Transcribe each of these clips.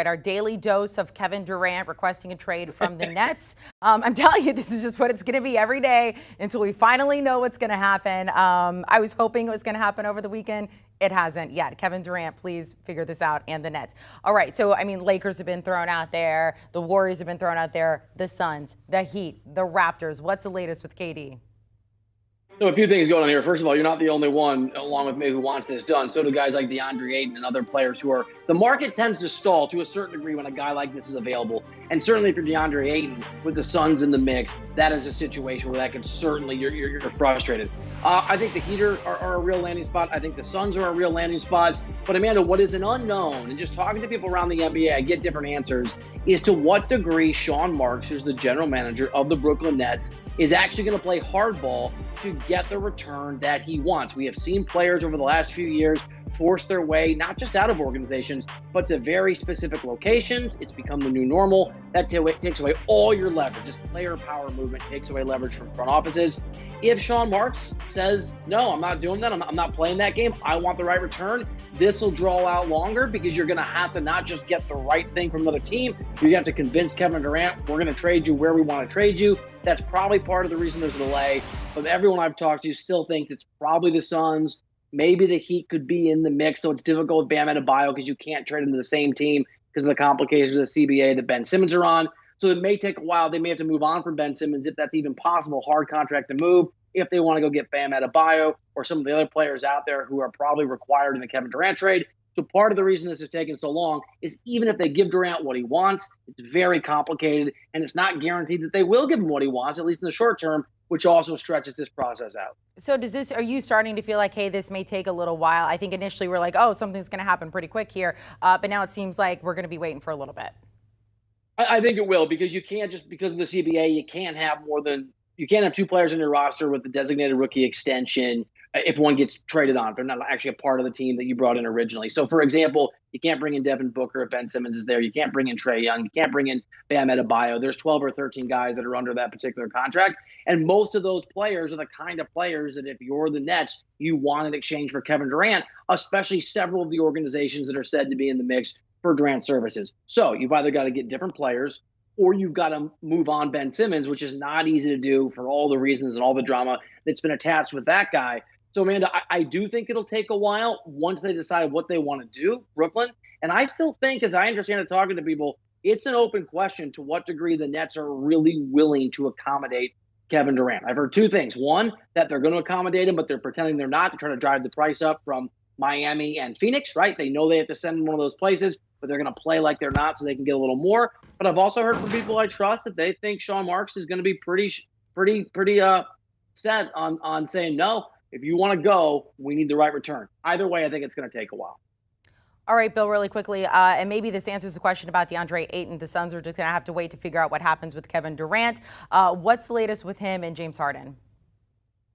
right, our daily dose of Kevin Durant requesting a trade from the Nets. I'm telling you, this is just what it's going to be every day until we finally know what's going to happen. I was hoping it was going to happen over the weekend. It hasn't yet. Kevin Durant, please figure this out, and the Nets. All right, so, I mean, Lakers have been thrown out there. The Warriors have been thrown out there. The Suns, the Heat, the Raptors. What's the latest with KD? So a few things going on here. First of all, you're not the only one, along with me, who wants this done. So do guys like DeAndre Ayton and other players who are – the market tends to stall to a certain degree when a guy like this is available. And certainly if you're DeAndre Ayton with the Suns in the mix, that is a situation where that can certainly – you're frustrated. I think the Heat are a real landing spot. I think the Suns are a real landing spot. But, Amanda, what is an unknown, and just talking to people around the NBA, I get different answers, is to what degree Sean Marks, who's the general manager of the Brooklyn Nets, is actually going to play hardball to get the return that he wants. We have seen players over the last few years force their way, not just out of organizations, but to very specific locations. It's become the new normal. That takes away all your leverage. Just player power movement takes away leverage from front offices. If Sean Marks says, no, I'm not doing that, I'm not playing that game, I want the right return, this will draw out longer because you're going to have to not just get the right thing from another team, you have to convince Kevin Durant, we're going to trade you where we want to trade you. That's probably part of the reason there's a delay. But everyone I've talked to still thinks it's probably the Suns. Maybe the Heat could be in the mix, so it's difficult with Bam Adebayo because you can't trade him to the same team because of the complications of the CBA that Ben Simmons are on. So it may take a while. They may have to move on from Ben Simmons if that's even possible. Hard contract to move if they want to go get Bam Adebayo or some of the other players out there who are probably required in the Kevin Durant trade. So part of the reason this is taking so long is even if they give Durant what he wants, it's very complicated, and it's not guaranteed that they will give him what he wants, at least in the short term, which also stretches this process out. So are you starting to feel like, hey, this may take a little while? I think initially we're like, oh, something's going to happen pretty quick here. But now it seems like we're going to be waiting for a little bit. I think it will, because you can't just, because of the CBA, you can't have two players on your roster with the designated rookie extension if one gets traded on, if they're not actually a part of the team that you brought in originally. So, for example, you can't bring in Devin Booker if Ben Simmons is there. You can't bring in Trae Young. You can't bring in Bam Adebayo. There's 12 or 13 guys that are under that particular contract. And most of those players are the kind of players that if you're the Nets, you want in exchange for Kevin Durant, especially several of the organizations that are said to be in the mix for Durant services. So you've either got to get different players or you've got to move on Ben Simmons, which is not easy to do for all the reasons and all the drama that's been attached with that guy. So, Amanda, I do think it'll take a while once they decide what they want to do, Brooklyn. And I still think, as I understand it, talking to people, it's an open question to what degree the Nets are really willing to accommodate Kevin Durant. I've heard two things. One, that they're going to accommodate him, but they're pretending they're not to try to drive the price up from Miami and Phoenix, right? They know they have to send him one of those places, but they're going to play like they're not so they can get a little more. But I've also heard from people I trust that they think Sean Marks is going to be pretty set on saying, no, if you want to go, we need the right return. Either way, I think it's going to take a while. All right, Bill, really quickly, and maybe this answers the question about DeAndre Ayton. The Suns are just going to have to wait to figure out what happens with Kevin Durant. What's the latest with him and James Harden?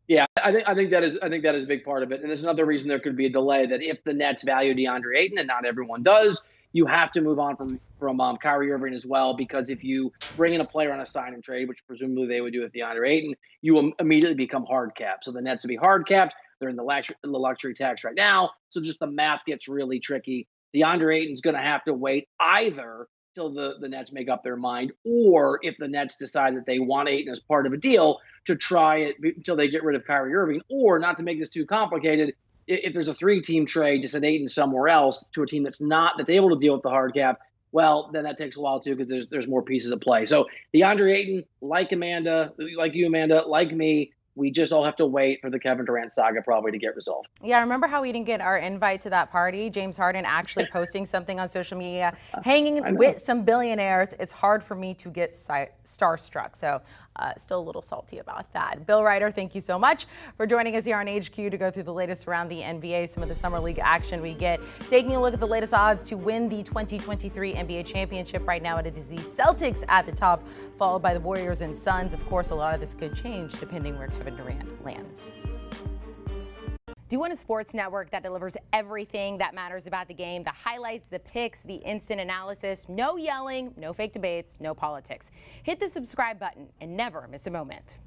Yeah, I think that is a big part of it. And there's another reason there could be a delay, that if the Nets value DeAndre Ayton, and not everyone does, you have to move on from Kyrie Irving as well, because if you bring in a player on a sign and trade, which presumably they would do with DeAndre Ayton, you will immediately become hard capped. So the Nets would be hard capped. They're in the luxury tax right now. So just the math gets really tricky. DeAndre Ayton's going to have to wait either till the Nets make up their mind, or if the Nets decide that they want Ayton as part of a deal, to try it until they get rid of Kyrie Irving, or, not to make this too complicated, if there's a 3-team trade to send Ayton somewhere else to a team that's able to deal with the hard cap, well, then that takes a while too, because there's more pieces at play. So DeAndre Ayton, like you, Amanda, like me, we just all have to wait for the Kevin Durant saga probably to get resolved. Yeah, remember how we didn't get our invite to that party? James Harden actually posting something on social media, hanging with some billionaires. It's hard for me to get starstruck. So still a little salty about that. Bill Reiter, thank you so much for joining us here on HQ to go through the latest around the NBA, some of the summer league action we get. Taking a look at the latest odds to win the 2023 NBA championship. Right now it is the Celtics at the top, followed by the Warriors and Suns. Of course, a lot of this could change depending where Kevin Durant lands. Do you want a sports network that delivers everything that matters about the game? The highlights, the picks, the instant analysis, no yelling, no fake debates, no politics. Hit the subscribe button and never miss a moment.